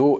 2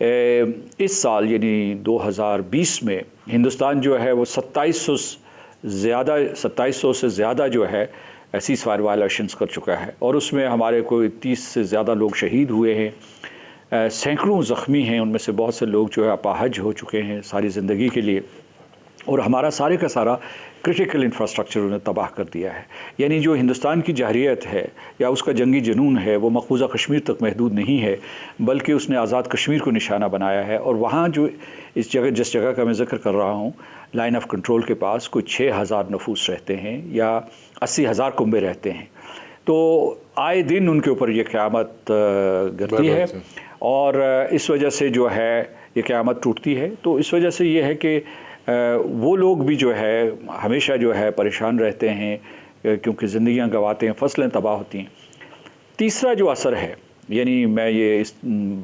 اس سال یعنی 2020 میں ہندوستان جو ہے وہ 2700 سے زیادہ جو ہے سیز فائر وائلیشنز کر چکا ہے، اور اس میں ہمارے کوئی 30 سے زیادہ لوگ شہید ہوئے ہیں، سینکڑوں زخمی ہیں، ان میں سے بہت سے لوگ جو ہے اپاہج ہو چکے ہیں ساری زندگی کے لیے، اور ہمارا سارے کا سارا کرٹیکل انفراسٹرکچر انہیں تباہ کر دیا ہے۔ یعنی جو ہندوستان کی جارحیت ہے یا اس کا جنگی جنون ہے وہ مقبوضہ کشمیر تک محدود نہیں ہے، بلکہ اس نے آزاد کشمیر کو نشانہ بنایا ہے، اور وہاں جو جس جگہ کا میں ذکر کر رہا ہوں، لائن آف کنٹرول کے پاس کوئی 6000 نفوس رہتے ہیں یا 80,000 کنبے رہتے ہیں، تو آئے دن ان کے اوپر یہ قیامت گرتی ہے، اور اس وجہ سے جو ہے یہ قیامت ٹوٹتی ہے۔ تو اس وجہ سے یہ ہے کہ وہ لوگ بھی جو ہے ہمیشہ جو ہے پریشان رہتے ہیں، کیونکہ زندگیاں گنواتے ہیں، فصلیں تباہ ہوتی ہیں۔ تیسرا جو اثر ہے، یعنی میں یہ اس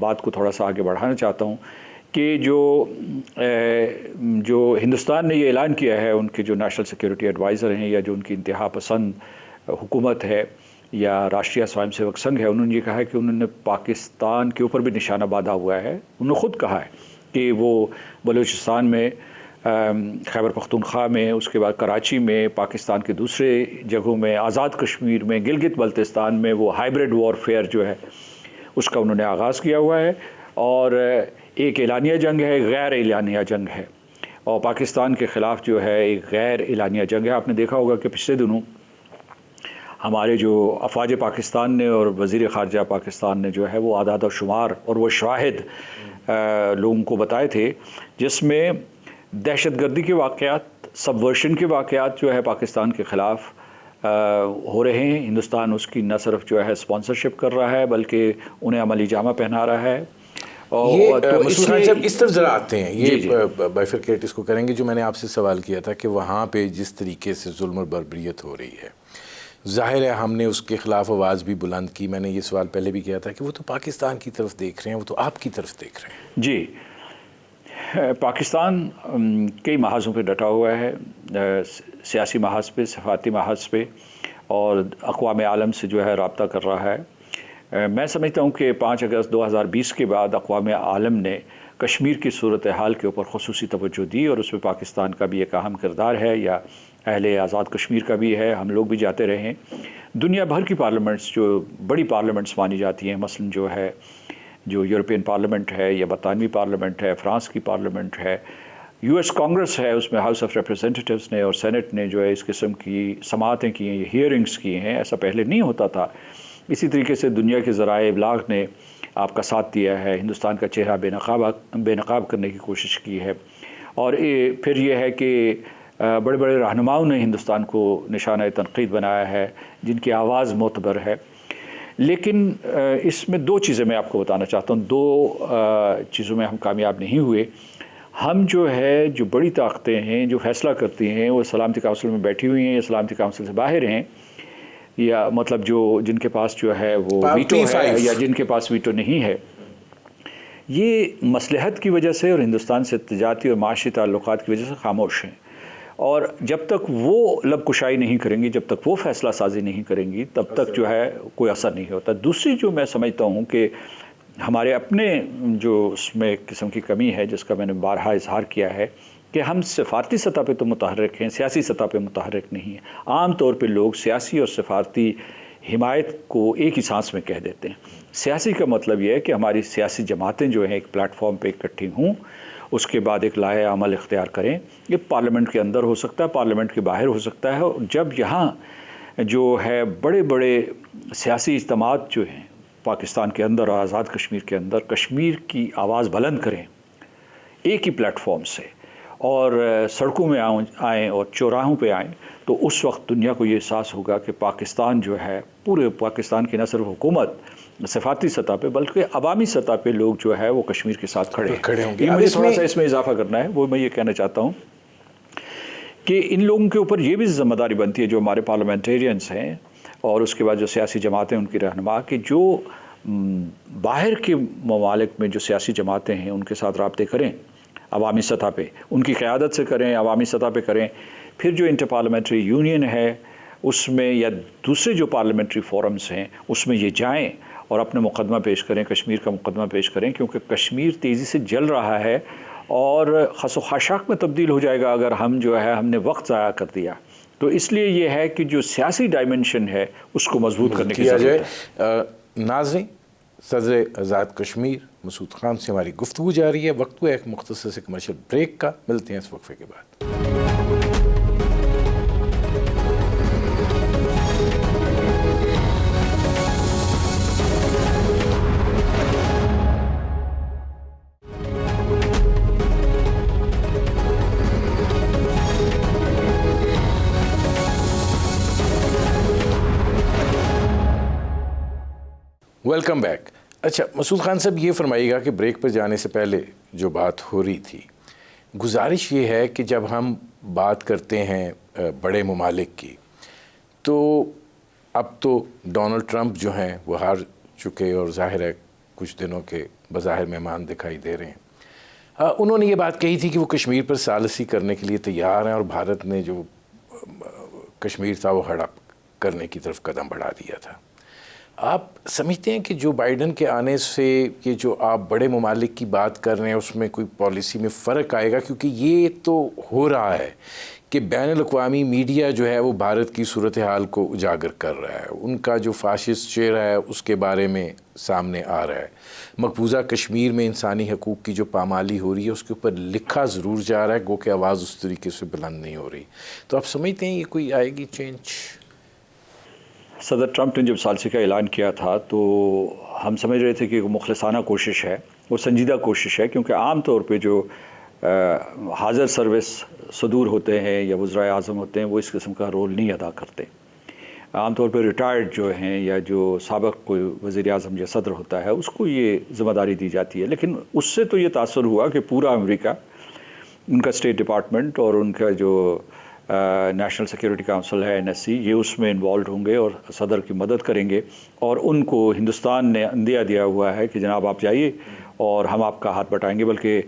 بات کو تھوڑا سا آگے بڑھانا چاہتا ہوں کہ جو ہندوستان نے یہ اعلان کیا ہے، ان کے جو نیشنل سیکیورٹی ایڈوائزر ہیں یا جو ان کی انتہا پسند حکومت ہے یا راشٹریہ سوئم سیوک سنگھ ہے، انہوں نے یہ کہا ہے کہ انہوں نے پاکستان کے اوپر بھی نشانہ باندھا ہوا ہے۔ انہوں نے خود کہا ہے کہ وہ بلوچستان میں، خیبر پختونخوا میں، اس کے بعد کراچی میں، پاکستان کے دوسرے جگہوں میں، آزاد کشمیر میں، گلگت بلتستان میں وہ ہائبرڈ وارفیئر جو ہے اس کا انہوں نے آغاز کیا ہوا ہے، اور ایک اعلانیہ جنگ ہے، غیر اعلانیہ جنگ ہے، اور پاکستان کے خلاف جو ہے ایک غیر اعلانیہ جنگ ہے۔ آپ نے دیکھا ہوگا کہ پچھلے دنوں ہمارے جو افواج پاکستان نے اور وزیر خارجہ پاکستان نے جو ہے وہ اعداد و شمار اور وہ شواہد لوگوں کو بتائے تھے، جس میں دہشت گردی کے واقعات، سبورشن کے واقعات جو ہے پاکستان کے خلاف ہو رہے ہیں۔ ہندوستان اس کی نہ صرف جو ہے اسپانسرشپ کر رہا ہے بلکہ انہیں عملی جامہ پہنا رہا ہے۔ مسعود خان صاحب اس طرف ذرا آتے ہیں، یہ بائفرکیٹ اس کو کریں گے جو میں نے آپ سے سوال کیا تھا کہ وہاں پہ جس طریقے سے ظلم اور بربریت ہو رہی ہے، ظاہر ہے ہم نے اس کے خلاف آواز بھی بلند کی۔ میں نے یہ سوال پہلے بھی کیا تھا کہ وہ تو پاکستان کی طرف دیکھ رہے ہیں، وہ تو آپ کی طرف دیکھ رہے ہیں۔ جی، پاکستان کئی محاذوں پہ ڈٹا ہوا ہے، سیاسی محاذ پہ، سفارتی محاذ پہ، اور اقوام عالم سے جو ہے رابطہ کر رہا ہے۔ میں سمجھتا ہوں کہ 5 اگست 2020 کے بعد اقوام عالم نے کشمیر کی صورتحال کے اوپر خصوصی توجہ دی، اور اس میں پاکستان کا بھی ایک اہم کردار ہے، یا اہل آزاد کشمیر کا بھی ہے۔ ہم لوگ بھی جاتے رہے ہیں۔ دنیا بھر کی پارلیمنٹس، جو بڑی پارلیمنٹس مانی جاتی ہیں، مثلا جو یورپین پارلیمنٹ ہے یا برطانوی پارلیمنٹ ہے، فرانس کی پارلیمنٹ ہے، یو ایس کانگریس ہے، اس میں ہاؤس آف ریپریزنٹیٹیوز نے اور سینٹ نے جو ہے اس قسم کی سماعتیں کی ہیں، ہیئرنگز کی ہیں۔ ایسا پہلے نہیں ہوتا تھا۔ اسی طریقے سے دنیا کے ذرائع ابلاغ نے آپ کا ساتھ دیا ہے، ہندوستان کا چہرہ بے نقاب کرنے کی کوشش کی ہے، اور پھر یہ ہے کہ بڑے بڑے رہنماؤں نے ہندوستان کو نشانہ تنقید بنایا ہے، جن کی آواز معتبر ہے۔ لیکن اس میں 2 چیزیں میں آپ کو بتانا چاہتا ہوں، 2 چیزوں میں ہم کامیاب نہیں ہوئے۔ ہم جو ہے جو بڑی طاقتیں ہیں جو فیصلہ کرتی ہیں، وہ سلامتی کونسل میں بیٹھی ہوئی ہیں یا سلامتی کونسل سے باہر ہیں، یا مطلب جن کے پاس جو ہے وہ ویٹو ہے یا جن کے پاس ویٹو نہیں ہے، یہ مصلحت کی وجہ سے اور ہندوستان سے تجارتی اور معاشی تعلقات کی وجہ سے خاموش ہیں، اور جب تک وہ لب کشائی نہیں کریں گی، جب تک وہ فیصلہ سازی نہیں کریں گی، تب تک جو ہے کوئی اثر نہیں ہوتا۔ دوسری جو میں سمجھتا ہوں کہ ہمارے اپنے جو اس میں ایک قسم کی کمی ہے، جس کا میں نے بارہا اظہار کیا ہے، کہ ہم سفارتی سطح پہ تو متحرک ہیں، سیاسی سطح پہ متحرک نہیں ہیں۔ عام طور پہ لوگ سیاسی اور سفارتی حمایت کو ایک ہی سانس میں کہہ دیتے ہیں۔ سیاسی کا مطلب یہ ہے کہ ہماری سیاسی جماعتیں جو ہیں ایک پلیٹ فارم پہ اکٹھی ہوں، اس کے بعد ایک لائحہ عمل اختیار کریں۔ یہ پارلیمنٹ کے اندر ہو سکتا ہے، پارلیمنٹ کے باہر ہو سکتا ہے، اور جب یہاں جو ہے بڑے بڑے سیاسی اجتماعات جو ہیں پاکستان کے اندر اور آزاد کشمیر کے اندر کشمیر کی آواز بلند کریں ایک ہی پلیٹ فارم سے، اور سڑکوں میں آئیں اور چوراہوں پہ آئیں، تو اس وقت دنیا کو یہ احساس ہوگا کہ پاکستان جو ہے، پورے پاکستان کی نہ صرف حکومت سفارتی سطح پہ بلکہ عوامی سطح پہ لوگ جو ہے وہ کشمیر کے ساتھ کھڑے ہوں گے۔ مجھے تھوڑا سا اس میں اضافہ کرنا ہے، وہ میں یہ کہنا چاہتا ہوں کہ ان لوگوں کے اوپر یہ بھی ذمہ داری بنتی ہے، جو ہمارے پارلیمنٹیرینز ہیں اور اس کے بعد جو سیاسی جماعتیں ان کی رہنما، کہ جو باہر کے ممالک میں جو سیاسی جماعتیں ہیں ان کے ساتھ رابطے کریں، عوامی سطح پہ ان کی قیادت سے کریں، عوامی سطح پہ کریں۔ پھر جو انٹر پارلیمنٹری یونین ہے اس میں، یا دوسرے جو پارلیمنٹری فورمز ہیں اس میں یہ جائیں اور اپنا مقدمہ پیش کریں، کشمیر کا مقدمہ پیش کریں، کیونکہ کشمیر تیزی سے جل رہا ہے اور خس و خاشاک میں تبدیل ہو جائے گا اگر ہم ہم نے وقت ضائع کر دیا. تو اس لیے یہ ہے کہ جو سیاسی ڈائمنشن ہے اس کو مضبوط کرنے کی ضرورت ہے. ناظرین، صدر آزاد کشمیر مسعود خان سے ہماری گفتگو جاری ہے. وقت ہوا ایک مختصر سے کمرشل بریک کا، ملتے ہیں اس وقفے کے بعد. Welcome back. اچھا مسعود خان صاحب، یہ فرمائیے گا کہ بریک پر جانے سے پہلے جو بات ہو رہی تھی، گزارش یہ ہے کہ جب ہم بات کرتے ہیں بڑے ممالک کی، تو اب تو ڈونلڈ ٹرمپ جو ہیں وہ ہار چکے اور ظاہر ہے کچھ دنوں کے بظاہر مہمان دکھائی دے رہے ہیں. انہوں نے یہ بات کہی تھی کہ وہ کشمیر پر ثالثی کرنے کے لیے تیار ہیں، اور بھارت نے جو کشمیر تھا وہ ہڑپ کرنے کی طرف قدم بڑھا دیا تھا. آپ سمجھتے ہیں کہ جو بائیڈن کے آنے سے یہ جو آپ بڑے ممالک کی بات کر رہے ہیں اس میں کوئی پالیسی میں فرق آئے گا؟ کیونکہ یہ تو ہو رہا ہے کہ بین الاقوامی میڈیا جو ہے وہ بھارت کی صورتحال کو اجاگر کر رہا ہے، ان کا جو فاشسٹ چہرہ ہے اس کے بارے میں سامنے آ رہا ہے. مقبوضہ کشمیر میں انسانی حقوق کی جو پامالی ہو رہی ہے اس کے اوپر لکھا ضرور جا رہا ہے، گو کہ آواز اس طریقے سے بلند نہیں ہو رہی. تو آپ سمجھتے ہیں یہ کوئی آئے گی چینج؟ صدر ٹرمپ نے جب ثالثی کا اعلان کیا تھا تو ہم سمجھ رہے تھے کہ وہ مخلصانہ کوشش ہے، وہ سنجیدہ کوشش ہے، کیونکہ عام طور پہ جو حاضر سروس صدور ہوتے ہیں یا وزرائے اعظم ہوتے ہیں وہ اس قسم کا رول نہیں ادا کرتے. عام طور پہ ریٹائرڈ جو ہیں یا جو سابق کوئی وزیر اعظم یا صدر ہوتا ہے اس کو یہ ذمہ داری دی جاتی ہے. لیکن اس سے تو یہ تاثر ہوا کہ پورا امریکہ، ان کا اسٹیٹ ڈپارٹمنٹ اور ان کا جو نیشنل سیکیورٹی کونسل ہے NSC، یہ اس میں انوالوڈ ہوں گے اور صدر کی مدد کریں گے. اور ان کو ہندوستان نے اندیا دیا ہوا ہے کہ جناب آپ جائیے اور ہم آپ کا ہاتھ بٹائیں گے. بلکہ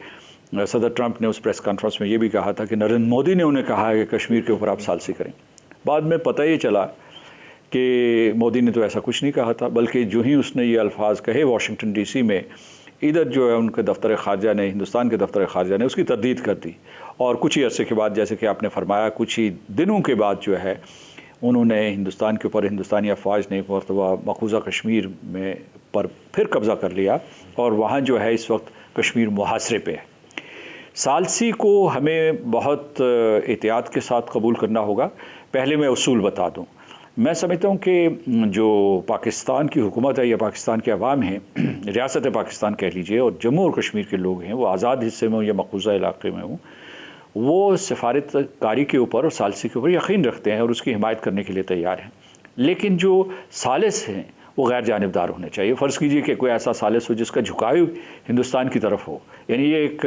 صدر ٹرمپ نے اس پریس کانفرنس میں یہ بھی کہا تھا کہ نریندر مودی نے انہیں کہا ہے کہ کشمیر کے اوپر آپ ثالثی کریں. بعد میں پتہ یہ چلا کہ مودی نے تو ایسا کچھ نہیں کہا تھا، بلکہ جو ہی اس نے یہ الفاظ کہے واشنگٹن DC میں، ادھر جو ہے ان کے دفتر خارجہ نے، ہندوستان کے دفتر خارجہ نے اس کی تردید کر دی. اور کچھ ہی عرصے کے بعد، جیسے کہ آپ نے فرمایا، کچھ ہی دنوں کے بعد جو ہے انہوں نے ہندوستان کے اوپر، ہندوستانی افواج نے ایک مرتبہ مقبوضہ کشمیر میں پر پھر قبضہ کر لیا اور وہاں جو ہے اس وقت کشمیر محاصرے پہ ہے. ثالثی کو ہمیں بہت احتیاط کے ساتھ قبول کرنا ہوگا. پہلے میں اصول بتا دوں. میں سمجھتا ہوں کہ جو پاکستان کی حکومت ہے یا پاکستان کے عوام ہیں، ریاست پاکستان کہہ لیجئے، اور جموں اور کشمیر کے لوگ ہیں، وہ آزاد حصے میں ہوں یا مقبوضہ علاقے میں ہوں، وہ سفارت کاری کے اوپر اور ثالثی کے اوپر یقین رکھتے ہیں اور اس کی حمایت کرنے کے لیے تیار ہیں. لیکن جو ثالث ہیں وہ غیر جانبدار ہونے چاہیے. فرض کیجئے کہ کوئی ایسا ثالث ہو جس کا جھکاؤ ہندوستان کی طرف ہو. یعنی یہ ایک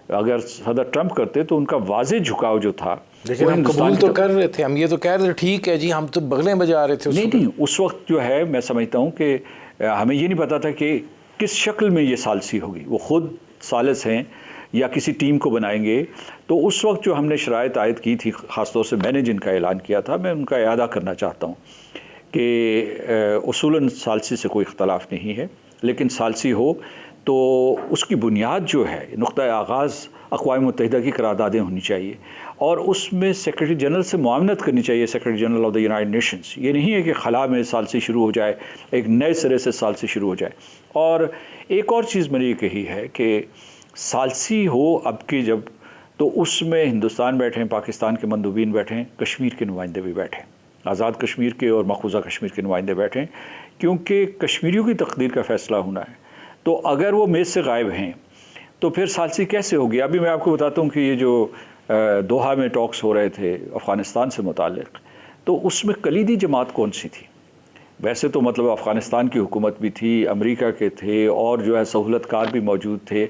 اگر صدر ٹرمپ کرتے تو ان کا واضح جھکاؤ جو تھا، لیکن ہم قبول تو کر رہے تھے، ہم یہ تو کہہ رہے تھے ٹھیک ہے جی، ہم تو بغلیں بجا رہے تھے. نہیں، اس وقت جو ہے میں سمجھتا ہوں کہ ہمیں یہ نہیں پتا تھا کہ کس شکل میں یہ ثالثی ہوگی. وہ خود ثالث ہیں یا کسی ٹیم کو بنائیں گے. تو اس وقت جو ہم نے شرائط عائد کی تھی، خاص طور سے میں نے جن کا اعلان کیا تھا، میں ان کا اعادہ کرنا چاہتا ہوں کہ اصولاً ثالثی سے کوئی اختلاف نہیں ہے، لیکن ثالثی ہو تو اس کی بنیاد جو ہے، نقطہ آغاز اقوام متحدہ کی قراردادیں ہونی چاہیے، اور اس میں سیکرٹری جنرل سے معاونت کرنی چاہیے، secretary general of the United nations. یہ نہیں ہے کہ خلا میں ثالثی شروع ہو جائے، ایک نئے سرے سے ثالثی شروع ہو جائے. اور ایک اور چیز میں نے یہ کہی ہے کہ ثالثی ہو اب کی جب، تو اس میں ہندوستان بیٹھے ہیں، پاکستان کے مندوبین بیٹھے ہیں، کشمیر کے نمائندے بھی بیٹھے ہیں، آزاد کشمیر کے اور مقبوضہ کشمیر کے نمائندے بیٹھے ہیں، کیونکہ کشمیریوں کی تقدیر کا فیصلہ ہونا ہے. تو اگر وہ میز سے غائب ہیں تو پھر ثالثی کیسے ہوگی؟ ابھی میں آپ کو بتاتا ہوں کہ یہ جو دوحہ میں ٹاکس ہو رہے تھے افغانستان سے متعلق، تو اس میں کلیدی جماعت کون سی تھی؟ ویسے تو مطلب افغانستان کی حکومت بھی تھی، امریکہ کے تھے، اور جو ہے سہولت کار بھی موجود تھے،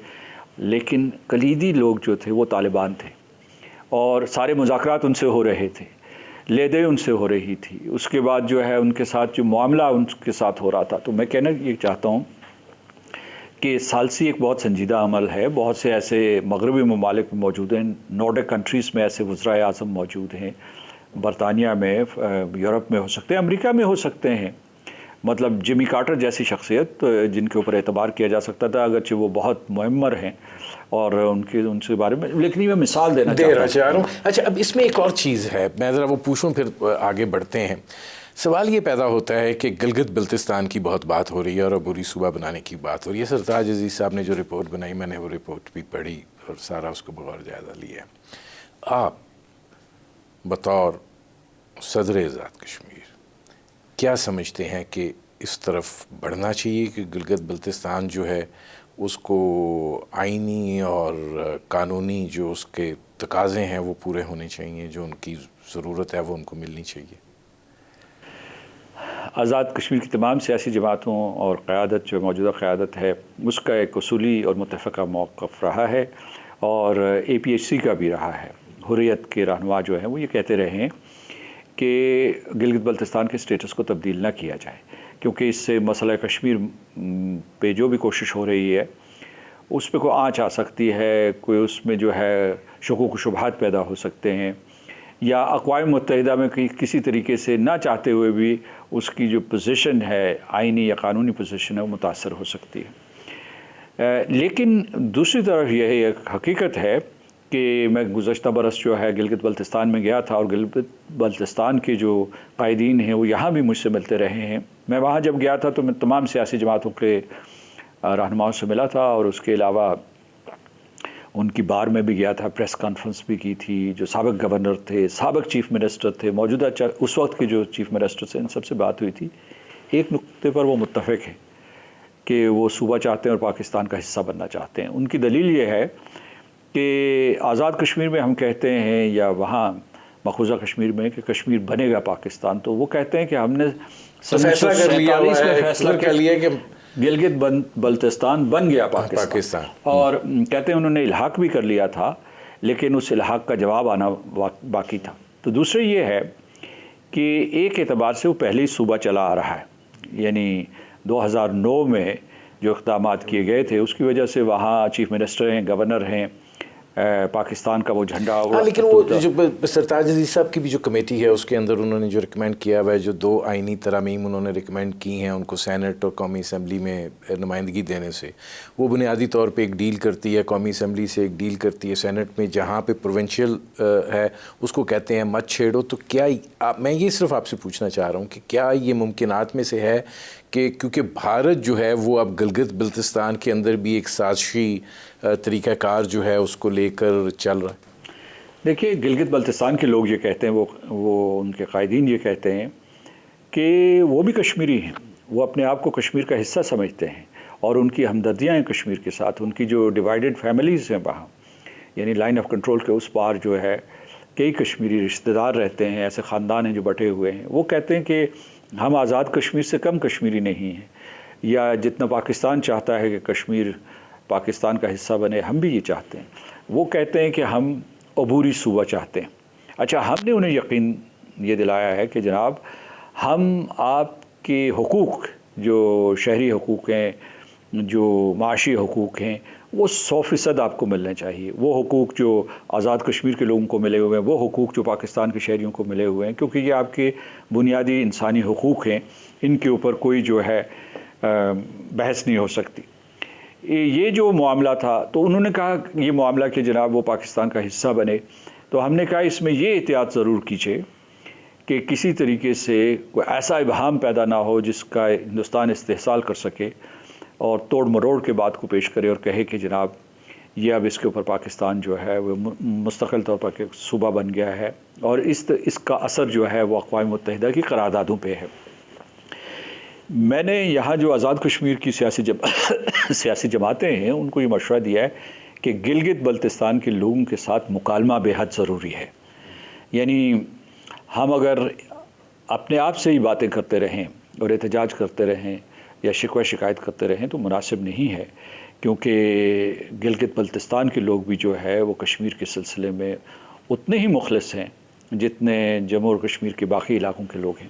لیکن کلیدی لوگ جو تھے وہ طالبان تھے، اور سارے مذاکرات ان سے ہو رہے تھے، لیدے ان سے ہو رہی تھی. اس کے بعد جو ہے ان کے ساتھ جو معاملہ ان کے ساتھ ہو رہا تھا. تو میں کہنا یہ چاہتا ہوں کہ ثالثی ایک بہت سنجیدہ عمل ہے. بہت سے ایسے مغربی ممالک میں موجود ہیں، نارڈک کنٹریز میں ایسے وزرائے اعظم موجود ہیں، برطانیہ میں، یورپ میں ہو سکتے ہیں، امریکہ میں ہو سکتے ہیں، مطلب جمی کارٹر جیسی شخصیت جن کے اوپر اعتبار کیا جا سکتا تھا، اگرچہ وہ بہت معمر ہیں اور ان سے بارے میں، لیکن میں مثال دینا چاہ رہا ہوں۔ اچھا، اب اس میں ایک اور چیز ہے، میں ذرا وہ پوچھوں پھر آگے بڑھتے ہیں۔ سوال یہ پیدا ہوتا ہے کہ گلگت بلتستان کی بہت بات ہو رہی ہے اور عبوری صوبہ بنانے کی بات ہو رہی ہے۔ سرتاج عزیز صاحب نے جو رپورٹ بنائی، میں نے وہ رپورٹ بھی پڑھی اور سارا اس کو بغور جائزہ لیا۔ آپ بطور صدر آزاد کشمیر کیا سمجھتے ہیں کہ اس طرف بڑھنا چاہیے کہ گلگت بلتستان جو ہے اس کو آئینی اور قانونی جو اس کے تقاضے ہیں وہ پورے ہونے چاہیے، جو ان کی ضرورت ہے وہ ان کو ملنی چاہیے؟ آزاد کشمیر کی تمام سیاسی جماعتوں اور قیادت جو موجودہ قیادت ہے اس کا ایک اصولی اور متفقہ موقف رہا ہے، اور اے پی ایچ سی کا بھی رہا ہے۔ حریت کے رہنما جو ہیں وہ یہ کہتے رہے ہیں کہ گلگت بلتستان کے سٹیٹس کو تبدیل نہ کیا جائے، کیونکہ اس سے مسئلہ کشمیر پہ جو بھی کوشش ہو رہی ہے اس پہ کوئی آنچ آ سکتی ہے، کوئی اس میں جو ہے شکوک و شبہات پیدا ہو سکتے ہیں، یا اقوام متحدہ میں کسی طریقے سے نہ چاہتے ہوئے بھی اس کی جو پوزیشن ہے، آئینی یا قانونی پوزیشن ہے، وہ متاثر ہو سکتی ہے۔ لیکن دوسری طرف یہ ایک حقیقت ہے کہ میں گزشتہ برس جو ہے گلگت بلتستان میں گیا تھا، اور گلگت بلتستان کے جو قائدین ہیں وہ یہاں بھی مجھ سے ملتے رہے ہیں۔ میں وہاں جب گیا تھا تو میں تمام سیاسی جماعتوں کے رہنماؤں سے ملا تھا، اور اس کے علاوہ ان کی بار میں بھی گیا تھا، پریس کانفرنس بھی کی تھی۔ جو سابق گورنر تھے، سابق چیف منسٹر تھے، موجودہ اس وقت کے جو چیف منسٹر تھے، ان سب سے بات ہوئی تھی۔ ایک نقطے پر وہ متفق ہیں کہ وہ صوبہ چاہتے ہیں اور پاکستان کا حصہ بننا چاہتے ہیں۔ ان کی دلیل یہ ہے کہ آزاد کشمیر میں ہم کہتے ہیں، یا وہاں مقبوضہ کشمیر میں، کہ کشمیر بنے گا پاکستان، تو وہ کہتے ہیں کہ ہم نے فیصلہ کر لیا کہ گلگت بلتستان بن گیا پاکستان، اور کہتے ہیں انہوں نے الحاق بھی کر لیا تھا، لیکن اس الحاق کا جواب آنا باقی تھا۔ تو دوسرے یہ ہے کہ ایک اعتبار سے وہ پہلے ہی صوبہ چلا آ رہا ہے، یعنی 2009 میں جو اقدامات کیے گئے تھے اس کی وجہ سے وہاں چیف منسٹر ہیں، گورنر ہیں، پاکستان کا وہ جھنڈا ہوگا۔ لیکن وہ جو سرتاج عزیز صاحب کی بھی جو کمیٹی ہے اس کے اندر انہوں نے جو ریکمینڈ کیا ہوا ہے، جو 2 آئینی ترامیم انہوں نے ریکمینڈ کی ہیں ان کو سینٹ اور قومی اسمبلی میں نمائندگی دینے سے، وہ بنیادی طور پہ ایک ڈیل کرتی ہے، قومی اسمبلی سے ایک ڈیل کرتی ہے سینٹ میں، جہاں پہ پروونشل ہے اس کو کہتے ہیں مت چھیڑو۔ تو کیا میں یہ صرف آپ سے پوچھنا چاہ رہا ہوں کہ کیا یہ ممکنات میں سے ہے کہ کیونکہ بھارت جو ہے وہ اب گلگت بلتستان کے اندر بھی ایک سازشی طریقہ کار جو ہے اس کو لے کر چل رہا ہے؟ دیکھیے، گلگت بلتستان کے لوگ یہ کہتے ہیں، وہ ان کے قائدین یہ کہتے ہیں کہ وہ بھی کشمیری ہیں، وہ اپنے آپ کو کشمیر کا حصہ سمجھتے ہیں، اور ان کی ہمدردیاں ہیں کشمیر کے ساتھ۔ ان کی جو ڈیوائیڈڈ فیملیز ہیں وہاں، یعنی لائن آف کنٹرول کے اس پار جو ہے کئی کشمیری رشتہ دار رہتے ہیں، ایسے خاندان ہیں جو بٹے ہوئے ہیں۔ وہ کہتے ہیں کہ ہم آزاد کشمیر سے کم کشمیری نہیں ہیں، یا جتنا پاکستان چاہتا ہے کہ کشمیر پاکستان کا حصہ بنے، ہم بھی یہ چاہتے ہیں۔ وہ کہتے ہیں کہ ہم عبوری صوبہ چاہتے ہیں۔ اچھا، ہم نے انہیں یقین یہ دلایا ہے کہ جناب ہم آپ کے حقوق، جو شہری حقوق ہیں، جو معاشی حقوق ہیں، وہ 100% آپ کو ملنے چاہیے۔ وہ حقوق جو آزاد کشمیر کے لوگوں کو ملے ہوئے ہیں، وہ حقوق جو پاکستان کے شہریوں کو ملے ہوئے ہیں، کیونکہ یہ آپ کے بنیادی انسانی حقوق ہیں، ان کے اوپر کوئی جو ہے بحث نہیں ہو سکتی۔ یہ جو معاملہ تھا، تو انہوں نے کہا یہ معاملہ کہ جناب وہ پاکستان کا حصہ بنے، تو ہم نے کہا اس میں یہ احتیاط ضرور کیجیے کہ کسی طریقے سے کوئی ایسا ابہام پیدا نہ ہو جس کا ہندوستان استحصال کر سکے اور توڑ مروڑ کے بات کو پیش کرے اور کہے کہ جناب یہ اب اس کے اوپر پاکستان جو ہے وہ مستقل طور پر صوبہ بن گیا ہے، اور اس کا اثر جو ہے وہ اقوام متحدہ کی قراردادوں پہ ہے۔ میں نے یہاں جو آزاد کشمیر کی سیاسی جماعتیں ہیں ان کو یہ مشورہ دیا ہے کہ گلگت بلتستان کے لوگوں کے ساتھ مکالمہ بے حد ضروری ہے۔ یعنی ہم اگر اپنے آپ سے ہی باتیں کرتے رہیں اور احتجاج کرتے رہیں یا شکوہ شکایت کرتے رہیں تو مناسب نہیں ہے، کیونکہ گلگت بلتستان کے لوگ بھی جو ہے وہ کشمیر کے سلسلے میں اتنے ہی مخلص ہیں جتنے جموں اور کشمیر کے باقی علاقوں کے لوگ ہیں۔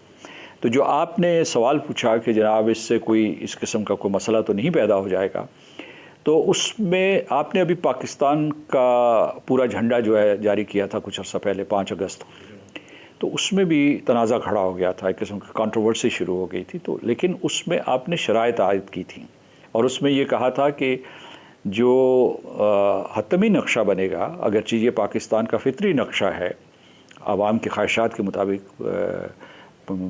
تو جو آپ نے سوال پوچھا کہ جناب اس سے کوئی اس قسم کا کوئی مسئلہ تو نہیں پیدا ہو جائے گا، تو اس میں آپ نے ابھی پاکستان کا پورا جھنڈا جو ہے جاری کیا تھا کچھ عرصہ پہلے 5 اگست۔ تو اس میں بھی تنازع کھڑا ہو گیا تھا، ایک قسم کی کنٹروورسی شروع ہو گئی تھی. تو لیکن اس میں آپ نے شرائط عائد کی تھیں اور اس میں یہ کہا تھا کہ جو حتمی نقشہ بنے گا، اگرچہ یہ پاکستان کا فطری نقشہ ہے عوام کی خواہشات کے مطابق،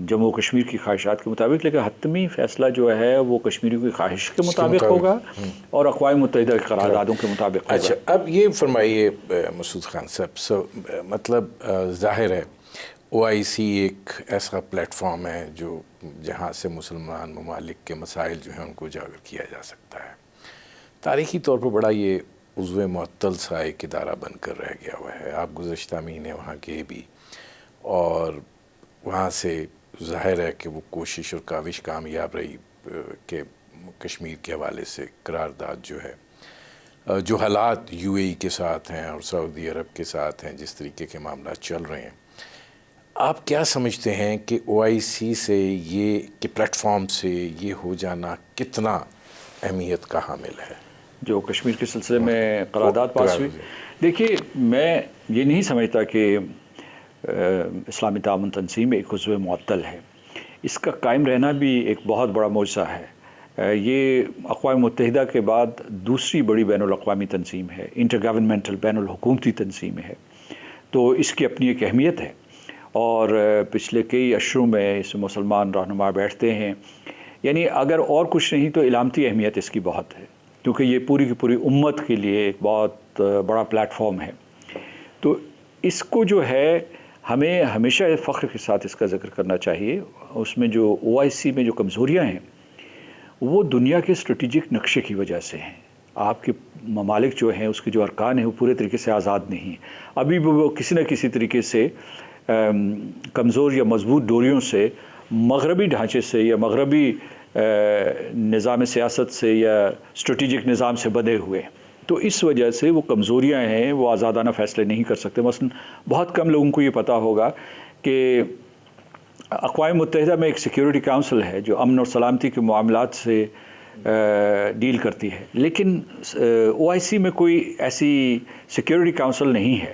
جموں و کشمیر کی خواہشات کے مطابق، لیکن حتمی فیصلہ جو ہے وہ کشمیریوں کی خواہش کے مطابق ہوگا اور اقوام متحدہ کی قراردادوں کے مطابق ہوگا. اچھا، اب یہ فرمائیے مسعود خان صاحب، مطلب ظاہر ہے OIC ایک ایسا پلیٹ فارم ہے جو جہاں سے مسلمان ممالک کے مسائل جو ہیں ان کو اجاگر کیا جا سکتا ہے. تاریخی طور پر بڑا یہ عضو معطل سا ایک ادارہ بن کر رہ گیا ہوا ہے. آپ گزشتہ مہینے وہاں گئے بھی اور وہاں سے ظاہر ہے کہ وہ کوشش اور کاوش کامیاب رہی کہ کشمیر کے حوالے سے قرارداد جو ہے، جو حالات UAE کے ساتھ ہیں اور سعودی عرب کے ساتھ ہیں، جس طریقے کے معاملات چل رہے ہیں، آپ کیا سمجھتے ہیں کہ OIC سے یہ کہ پلیٹ فارم سے یہ ہو جانا کتنا اہمیت کا حامل ہے جو کشمیر کے سلسلے میں قرارداد پاس ہوئی؟ دیکھیے، میں یہ نہیں سمجھتا کہ اسلامی تعاون تنظیم ایک عضو معطل ہے. اس کا قائم رہنا بھی ایک بہت بڑا معجزہ ہے. یہ اقوام متحدہ کے بعد دوسری بڑی بین الاقوامی تنظیم ہے، انٹر گورنمنٹل بین الحکومتی تنظیم ہے، تو اس کی اپنی ایک اہمیت ہے. اور پچھلے کئی اشروں میں اس میں مسلمان رہنما بیٹھتے ہیں. یعنی اگر اور کچھ نہیں تو علامتی اہمیت اس کی بہت ہے، کیونکہ یہ پوری کی پوری امت کے لیے ایک بہت بڑا پلیٹ فارم ہے. تو اس کو جو ہے ہمیں ہمیشہ فخر کے ساتھ اس کا ذکر کرنا چاہیے. اس میں جو OIC میں جو کمزوریاں ہیں وہ دنیا کے اسٹریٹجک نقشے کی وجہ سے ہیں. آپ کے ممالک جو ہیں، اس کے جو ارکان ہیں، وہ پورے طریقے سے آزاد نہیں ہیں. ابھی بھی وہ کسی نہ کسی طریقے سے کمزور یا مضبوط ڈوریوں سے، مغربی ڈھانچے سے یا مغربی نظام سیاست سے یا اسٹریٹجک نظام سے بندھے ہوئے. تو اس وجہ سے وہ کمزوریاں ہیں، وہ آزادانہ فیصلے نہیں کر سکتے. مثلا بہت کم لوگوں کو یہ پتہ ہوگا کہ اقوام متحدہ میں ایک سیکیورٹی کاؤنسل ہے جو امن اور سلامتی کے معاملات سے ڈیل کرتی ہے، لیکن OIC میں کوئی ایسی سیکیورٹی کاؤنسل نہیں ہے.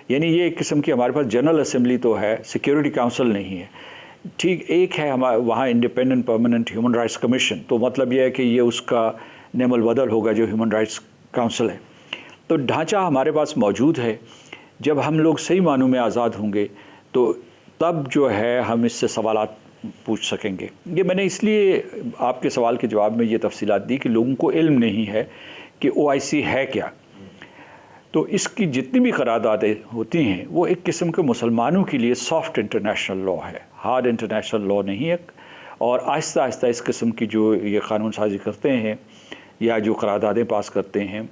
یعنی یہ ایک قسم کی ہمارے پاس جنرل اسمبلی تو ہے، سیکیورٹی کاؤنسل نہیں ہے. ٹھیک، ایک ہے وہاں independent permanent human rights commission, تو مطلب یہ ہے کہ یہ اس کا نعم البدل ہوگا جو ہیومن رائٹس کاؤنسل ہے. تو ڈھانچہ ہمارے پاس موجود ہے. جب ہم لوگ صحیح معنوں میں آزاد ہوں گے تو تب جو ہے ہم اس سے سوالات پوچھ سکیں گے. یہ میں نے اس لیے آپ کے سوال کے جواب میں یہ تفصیلات دی کہ لوگوں کو علم نہیں ہے کہ OIC ہے کیا. تو اس کی جتنی بھی قراردادیں ہوتی ہیں وہ ایک قسم کے مسلمانوں کے لیے سافٹ انٹرنیشنل لا ہے، ہارڈ انٹرنیشنل لا نہیں ہے. اور آہستہ آہستہ اس قسم کی جو یہ قانون سازی کرتے ہیں یا جو قراردادیں پاس کرتے ہیں،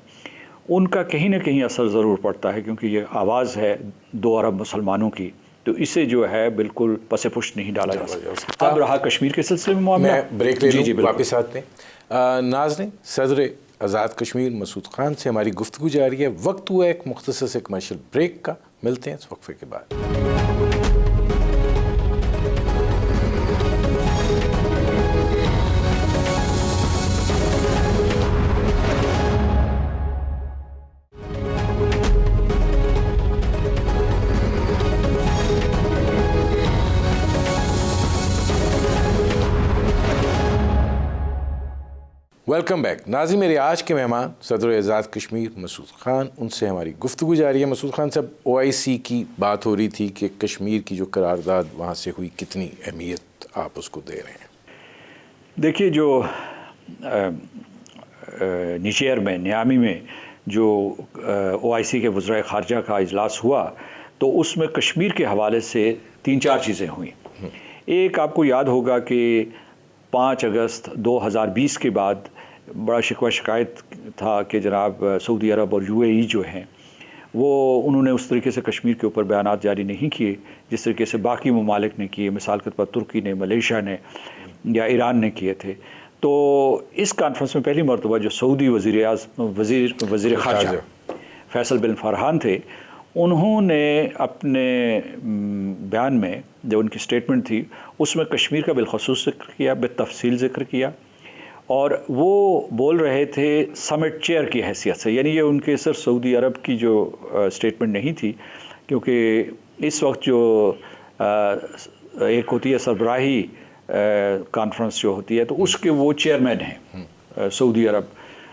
ان کا کہیں نہ کہیں اثر ضرور پڑتا ہے، کیونکہ یہ آواز ہے 2 ارب مسلمانوں کی. تو اسے جو ہے بالکل پس پشت نہیں ڈالا جا سکتا. اب رہا کشمیر کے سلسلے میں معاملہ، میں بریک لے لوں، واپس آتے ہیں. ناظرین، صدر آزاد کشمیر مسعود خان سے ہماری گفتگو جاری ہے. وقت ہوا ایک مختصر سے کمرشل بریک کا. ملتے ہیں اس وقفے کے بعد. Welcome back. ناظرین، میرے آج کے مہمان صدر آزاد کشمیر مسعود خان، ان سے ہماری گفتگو جاری ہے. مسعود خان صاحب، OIC کی بات ہو رہی تھی کہ کشمیر کی جو قرارداد وہاں سے ہوئی، کتنی اہمیت آپ اس کو دے رہے ہیں؟ دیکھیے، جو نیچیر میں نیامی میں جو OIC کے وزرائے خارجہ کا اجلاس ہوا تو اس میں کشمیر کے حوالے سے 3-4 چیزیں ہوئیں. ایک آپ کو یاد ہوگا کہ 5 اگست 2020 کے بعد بڑا شکوہ شکایت تھا کہ جناب سعودی عرب اور UAE جو ہیں وہ انہوں نے اس طریقے سے کشمیر کے اوپر بیانات جاری نہیں کیے جس طریقے سے باقی ممالک نے کیے، مثال کے طور پر ترکی نے، ملیشیا نے یا ایران نے کیے تھے. تو اس کانفرنس میں پہلی مرتبہ جو سعودی وزیر خارجہ فیصل بن فرحان تھے، انہوں نے اپنے بیان میں جو ان کی سٹیٹمنٹ تھی اس میں کشمیر کا بالخصوص ذکر کیا، بالتفصیل ذکر کیا. اور وہ بول رہے تھے سمٹ چیئر کی حیثیت سے. یعنی یہ ان کے صرف سعودی عرب کی جو سٹیٹمنٹ نہیں تھی، کیونکہ اس وقت جو ایک ہوتی ہے سربراہی کانفرنس جو ہوتی ہے، تو اس کے وہ چیئرمین ہیں سعودی عرب.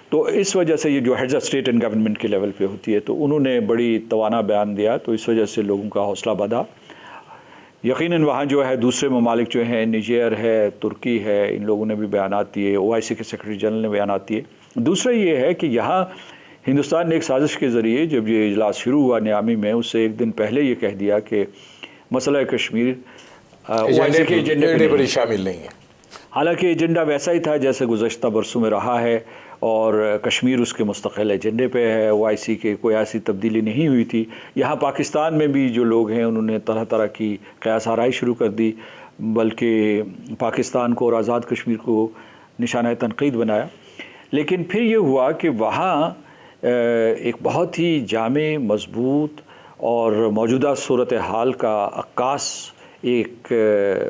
تو اس وجہ سے یہ جو heads of state and government کے لیول پہ ہوتی ہے، تو انہوں نے بڑی توانا بیان دیا، تو اس وجہ سے لوگوں کا حوصلہ بڑھا. یقیناً وہاں جو ہے دوسرے ممالک جو ہیں، نیجر ہے، ترکی ہے، ان لوگوں نے بھی بیانات دیے، OIC کے سیکرٹری جنرل نے بیانات دیے. دوسرا یہ ہے کہ یہاں ہندوستان نے ایک سازش کے ذریعے جب یہ اجلاس شروع ہوا نیامی میں، اس سے ایک دن پہلے یہ کہہ دیا کہ مسئلہ کشمیر OIC کے ایجنڈے پر شامل نہیں ہے. حالانکہ ایجنڈا ویسا ہی تھا جیسے گزشتہ برسوں میں رہا ہے، اور کشمیر اس کے مستقل ایجنڈے پہ ہے. OIC کے کوئی ایسی تبدیلی نہیں ہوئی تھی. یہاں پاکستان میں بھی جو لوگ ہیں انہوں نے طرح طرح کی قیاس آرائی شروع کر دی، بلکہ پاکستان کو اور آزاد کشمیر کو نشانہ تنقید بنایا. لیکن پھر یہ ہوا کہ وہاں ایک بہت ہی جامع، مضبوط اور موجودہ صورتحال کا عکاس ایک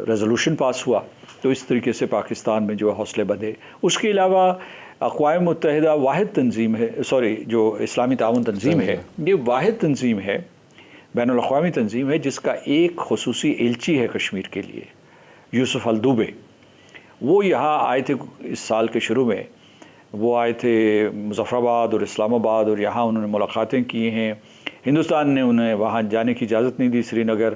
ریزولوشن پاس ہوا. تو اس طریقے سے پاکستان میں جو حوصلے بندھے. اس کے علاوہ اقوام متحدہ واحد تنظیم ہے، جو اسلامی تعاون تنظیم ہے، یہ واحد تنظیم ہے، بین الاقوامی تنظیم ہے، جس کا ایک خصوصی ایلچی ہے کشمیر کے لیے، یوسف الدوبے. وہ یہاں آئے تھے اس سال کے شروع میں. وہ آئے تھے مظفر آباد اور اسلام آباد، اور یہاں انہوں نے ملاقاتیں کی ہیں. ہندوستان نے انہیں وہاں جانے کی اجازت نہیں دی، سری نگر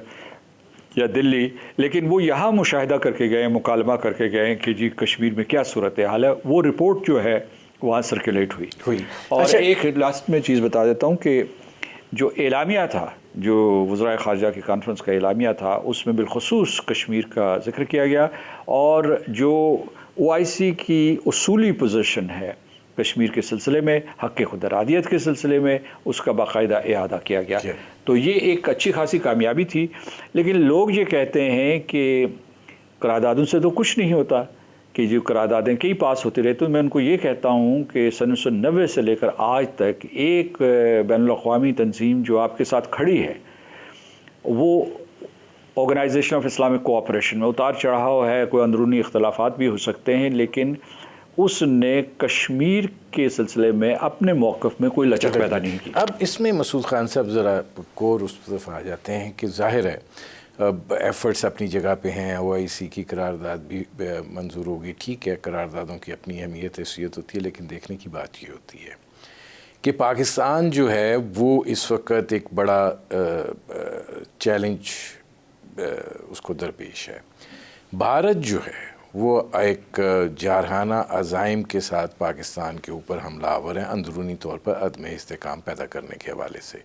یا دلی، لیکن وہ یہاں مشاہدہ کر کے گئے، مکالمہ کر کے گئے کہ جی کشمیر میں کیا صورتحال ہے. وہ رپورٹ جو ہے وہاں سرکولیٹ ہوئی. اور ایک لاسٹ میں چیز بتا دیتا ہوں کہ جو اعلامیہ تھا، جو وزرائے خارجہ کی کانفرنس کا اعلامیہ تھا، اس میں بالخصوص کشمیر کا ذکر کیا گیا، اور جو OIC کی اصولی پوزیشن ہے کشمیر کے سلسلے میں، حق خود ارادیت کے سلسلے میں، اس کا باقاعدہ اعادہ کیا گیا. تو یہ ایک اچھی خاصی کامیابی تھی. لیکن لوگ یہ کہتے ہیں کہ قراردادوں سے تو کچھ نہیں ہوتا، کہ جو قراردادیں کئی پاس ہوتے رہتے. تو میں ان کو یہ کہتا ہوں کہ 1990 سے لے کر آج تک ایک بین الاقوامی تنظیم جو آپ کے ساتھ کھڑی ہے، وہ آرگنائزیشن آف اسلامک کوآپریشن میں اتار چڑھاؤ ہے، کوئی اندرونی اختلافات بھی ہو سکتے ہیں، لیکن اس نے کشمیر کے سلسلے میں اپنے موقف میں کوئی لچک پیدا نہیں کی. اب اس میں مسعود خان صاحب ذرا کور اس طرف آ جاتے ہیں کہ ظاہر ہے ایفرٹس اپنی جگہ پہ ہیں. OIC کی قرارداد بھی منظور ہوگی، ٹھیک ہے، قراردادوں کی اپنی اہمیت حیثیت ہوتی ہے، لیکن دیکھنے کی بات یہ ہوتی ہے کہ پاکستان جو ہے وہ اس وقت ایک بڑا چیلنج اس کو درپیش ہے. بھارت جو ہے وہ ایک جارحانہ عزائم کے ساتھ پاکستان کے اوپر حملہ آور ہیں، اندرونی طور پر عدم استحکام پیدا کرنے کے حوالے سے،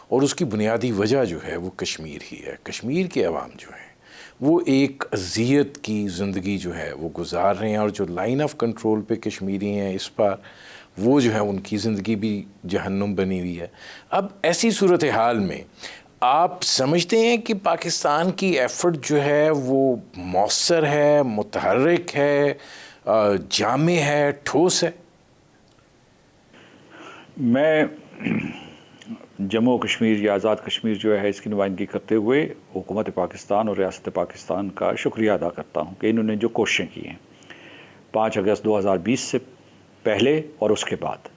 اور اس کی بنیادی وجہ جو ہے وہ کشمیر ہی ہے. کشمیر کے عوام جو ہیں وہ ایک اذیت کی زندگی جو ہے وہ گزار رہے ہیں، اور جو لائن آف کنٹرول پہ کشمیری ہیں اس پر، وہ جو ہے ان کی زندگی بھی جہنم بنی ہوئی ہے. اب ایسی صورتحال میں آپ سمجھتے ہیں کہ پاکستان کی ایفرٹ جو ہے وہ مؤثر ہے، متحرک ہے، جامع ہے، ٹھوس ہے؟ میں جموں و کشمیر یا آزاد کشمیر جو ہے اس کی نمائندگی کرتے ہوئے حکومت پاکستان اور ریاست پاکستان کا شکریہ ادا کرتا ہوں کہ انہوں نے جو کوششیں کی ہیں 5 اگست 2020 سے پہلے اور اس کے بعد،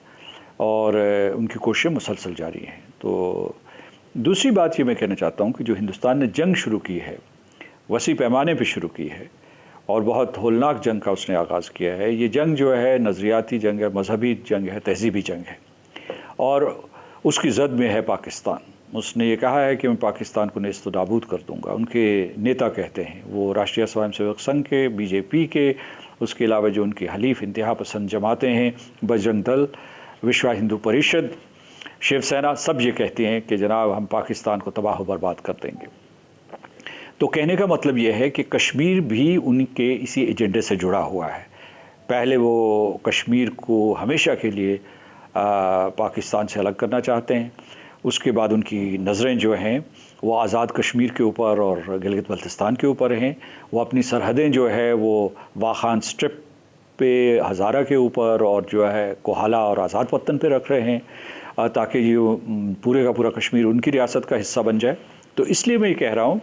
اور ان کی کوششیں مسلسل جاری ہیں. تو دوسری بات یہ میں کہنا چاہتا ہوں کہ جو ہندوستان نے جنگ شروع کی ہے، وسیع پیمانے پہ شروع کی ہے، اور بہت ہولناک جنگ کا اس نے آغاز کیا ہے. یہ جنگ جو ہے نظریاتی جنگ ہے، مذہبی جنگ ہے، تہذیبی جنگ ہے، اور اس کی زد میں ہے پاکستان. اس نے یہ کہا ہے کہ میں پاکستان کو نیست و نابود کر دوں گا. ان کے نیتا کہتے ہیں، وہ راشٹریہ سوائم سیوک سنگھ کے، BJP کے، اس کے علاوہ جو ان کی حلیف انتہا پسند جماعتیں ہیں، بجرنگ دل، وشوا ہندو پریشد، شیو سینا، سب یہ کہتے ہیں کہ جناب ہم پاکستان کو تباہ و برباد کر دیں گے. تو کہنے کا مطلب یہ ہے کہ کشمیر بھی ان کے اسی ایجنڈے سے جڑا ہوا ہے. پہلے وہ کشمیر کو ہمیشہ کے لیے پاکستان سے الگ کرنا چاہتے ہیں. اس کے بعد ان کی نظریں جو ہیں وہ آزاد کشمیر کے اوپر اور گلگت بلتستان کے اوپر ہیں. وہ اپنی سرحدیں جو ہے وہ واخان سٹرپ پہ، ہزارہ کے اوپر، اور جو ہے کوہالہ اور آزاد پتن پہ رکھ رہے ہیں تاکہ یہ پورے کا پورا کشمیر ان کی ریاست کا حصہ بن جائے. تو اس لیے میں یہ کہہ رہا ہوں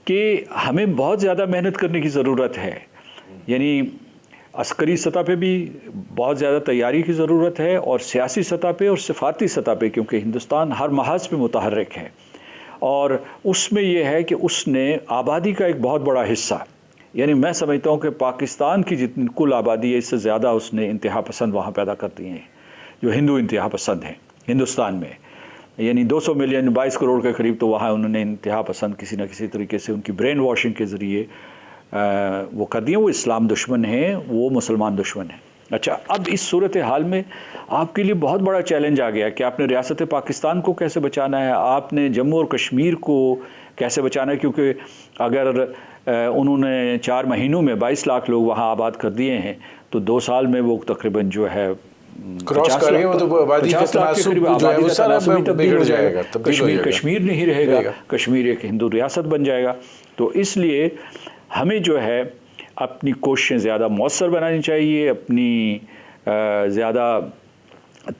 کہ ہمیں بہت زیادہ محنت کرنے کی ضرورت ہے. یعنی عسکری سطح پہ بھی بہت زیادہ تیاری کی ضرورت ہے، اور سیاسی سطح پہ اور سفارتی سطح پہ، کیونکہ ہندوستان ہر محاذ پہ متحرک ہے. اور اس میں یہ ہے کہ اس نے آبادی کا ایک بہت بڑا حصہ، یعنی میں سمجھتا ہوں کہ پاکستان کی جتنی کل آبادی ہے اس سے زیادہ اس نے انتہا پسند وہاں پیدا کر دیے ہیں، جو ہندو انتہا پسند ہیں ہندوستان میں، یعنی 200 ملین 22 کروڑ کے قریب تو وہاں انہوں نے انتہا پسند کسی نہ کسی طریقے سے ان کی برین واشنگ کے ذریعے وہ کر دیے. وہ اسلام دشمن ہیں، وہ مسلمان دشمن ہیں. اچھا، اب اس صورتحال میں آپ کے لیے بہت بڑا چیلنج آ گیا کہ آپ نے ریاست پاکستان کو کیسے بچانا ہے، آپ نے جموں اور کشمیر کو کیسے بچانا ہے، کیونکہ اگر انہوں نے 4 مہینوں میں 22 لاکھ لوگ وہاں آباد کر دیے ہیں تو 2 سال میں وہ تقریباً جو ہے کراس کر رہے ہیں، تو آبادی کا تناسب جو ہے وہ سارا بگڑ جائے گا، تبدیل ہو جائے گا. کشمیر نہیں رہے گا، کشمیر ایک ہندو ریاست بن جائے گا. تو اس لیے ہمیں جو ہے اپنی کوششیں زیادہ مؤثر بنانی چاہیے، اپنی زیادہ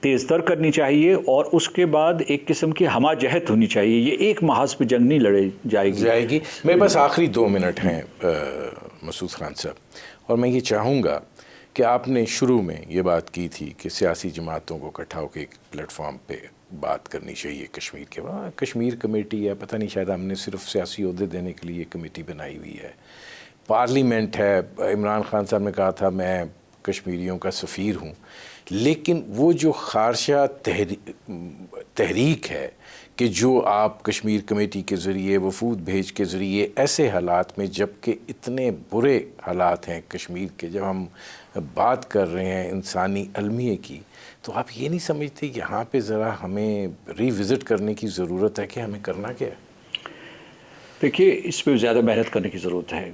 تیز تر کرنی چاہیے، اور اس کے بعد ایک قسم کی ہمہ جہت ہونی چاہیے. یہ ایک محاذ پہ جنگ نہیں لڑے جائے گی. میرے پاس آخری 2 منٹ ہیں مسعود خان صاحب، اور میں یہ چاہوں گا کہ آپ نے شروع میں یہ بات کی تھی کہ سیاسی جماعتوں کو اکٹھا ہو کے ایک پلیٹ فارم پہ بات کرنی چاہیے کشمیر کے. وہاں کشمیر کمیٹی ہے، پتہ نہیں شاید ہم نے صرف سیاسی عہدے دینے کے لیے کمیٹی بنائی ہوئی ہے. پارلیمنٹ ہے، عمران خان صاحب نے کہا تھا میں کشمیریوں کا سفیر ہوں، لیکن وہ جو خارشہ تحریک ہے کہ جو آپ کشمیر کمیٹی کے ذریعے وفود بھیج کے ذریعے ایسے حالات میں، جب کہ اتنے برے حالات ہیں کشمیر کے، جب ہم بات کر رہے ہیں انسانی المیے کی، تو آپ یہ نہیں سمجھتے یہاں پہ ذرا ہمیں ری وزٹ کرنے کی ضرورت ہے کہ ہمیں کرنا کیا ہے؟ دیکھیے، اس پہ زیادہ محنت کرنے کی ضرورت ہے.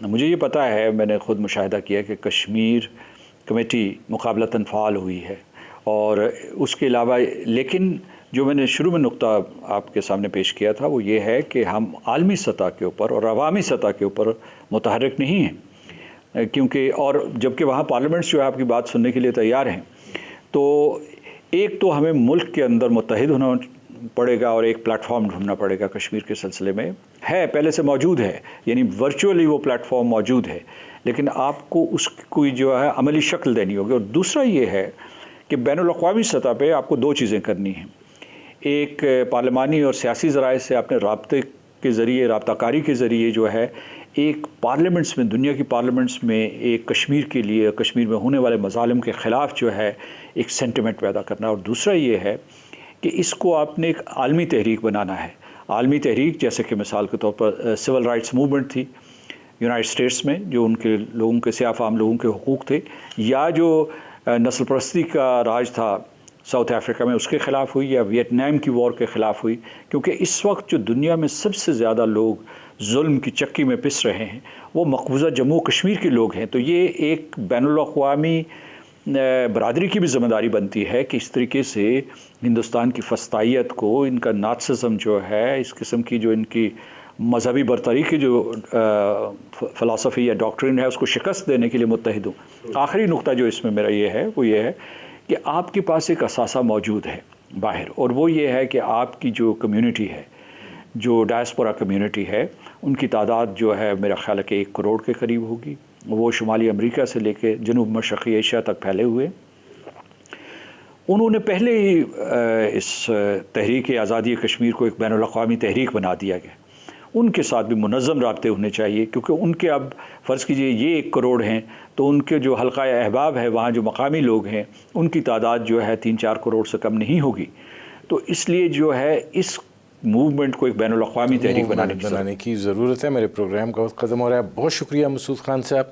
مجھے یہ پتہ ہے، میں نے خود مشاہدہ کیا کہ کشمیر کمیٹی مقابلتاً فعال ہوئی ہے، اور اس کے علاوہ لیکن جو میں نے شروع میں نقطہ آپ کے سامنے پیش کیا تھا وہ یہ ہے کہ ہم عالمی سطح کے اوپر اور عوامی سطح کے اوپر متحرک نہیں ہیں، کیونکہ اور جبکہ وہاں پارلیمنٹس جو ہے آپ کی بات سننے کے لیے تیار ہیں. تو ایک تو ہمیں ملک کے اندر متحد ہونا پڑے گا، اور ایک پلیٹ فارم ڈھونڈنا پڑے گا کشمیر کے سلسلے میں. ہے، پہلے سے موجود ہے، یعنی ورچولی وہ پلیٹ فارم موجود ہے، لیکن آپ کو اس کی جو ہے عملی شکل دینی ہوگی. اور دوسرا یہ ہے کہ بین الاقوامی سطح پہ آپ کو 2 چیزیں کرنی ہیں. ایک پارلیمانی اور سیاسی ذرائع سے آپ نے رابطے کے ذریعے، رابطہ کاری کے ذریعے جو ہے ایک پارلیمنٹس میں، دنیا کی پارلیمنٹس میں ایک کشمیر کے لیے، کشمیر میں ہونے والے مظالم کے خلاف جو ہے ایک سینٹیمنٹ پیدا کرنا. اور دوسرا یہ ہے کہ اس کو آپ نے ایک عالمی تحریک بنانا ہے. عالمی تحریک جیسے کہ مثال کے طور پر سول رائٹس موومنٹ تھی یونائٹڈ اسٹیٹس میں، جو ان کے لوگوں کے سیاہ فام لوگوں کے حقوق تھے، یا جو نسل پرستی کا راج تھا ساؤتھ افریقہ میں، اس کے خلاف ہوئی، یا ویتنام کی وار کے خلاف ہوئی. کیونکہ اس وقت جو دنیا میں سب سے زیادہ لوگ ظلم کی چکی میں پس رہے ہیں وہ مقبوضہ جموں کشمیر کے لوگ ہیں. تو یہ ایک بین الاقوامی برادری کی بھی ذمہ داری بنتی ہے کہ اس طریقے سے ہندوستان کی فسطائیت کو، ان کا ناتسزم جو ہے، اس قسم کی جو ان کی مذہبی برتری کی جو فلسفی یا ڈاکٹرن ہے، اس کو شکست دینے کے لیے متحد ہوں. آخری نقطہ جو اس میں میرا یہ ہے وہ یہ ہے کہ آپ کے پاس ایک اثاثہ موجود ہے باہر، اور وہ یہ ہے کہ آپ کی جو کمیونٹی ہے، جو ڈائسپورا کمیونٹی ہے، ان کی تعداد جو ہے میرا خیال ہے کہ 1 کروڑ کے قریب ہوگی. وہ شمالی امریکہ سے لے کے جنوب مشرقی ایشیا تک پھیلے ہوئے. انہوں نے پہلے ہی اس تحریک آزادی کشمیر کو ایک بین الاقوامی تحریک بنا دیا گیا. ان کے ساتھ بھی منظم رابطے ہونے چاہیے، کیونکہ ان کے اب فرض کیجئے یہ 1 کروڑ ہیں، تو ان کے جو حلقہ احباب ہے، وہاں جو مقامی لوگ ہیں، ان کی تعداد جو ہے 3-4 کروڑ سے کم نہیں ہوگی. تو اس لیے جو ہے اس موومنٹ کو ایک بین الاقوامی تحریک بنانے کی ضرورت ہے. میرے پروگرام کا وقت ختم ہو رہا ہے. بہت شکریہ مسعود خان صاحب.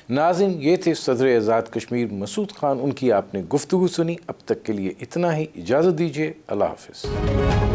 ناظرین، یہ تھے صدر آزاد کشمیر مسعود خان. ان کی آپ نے گفتگو سنی. اب تک کے لیے اتنا ہی. اجازت دیجیے. اللہ حافظ.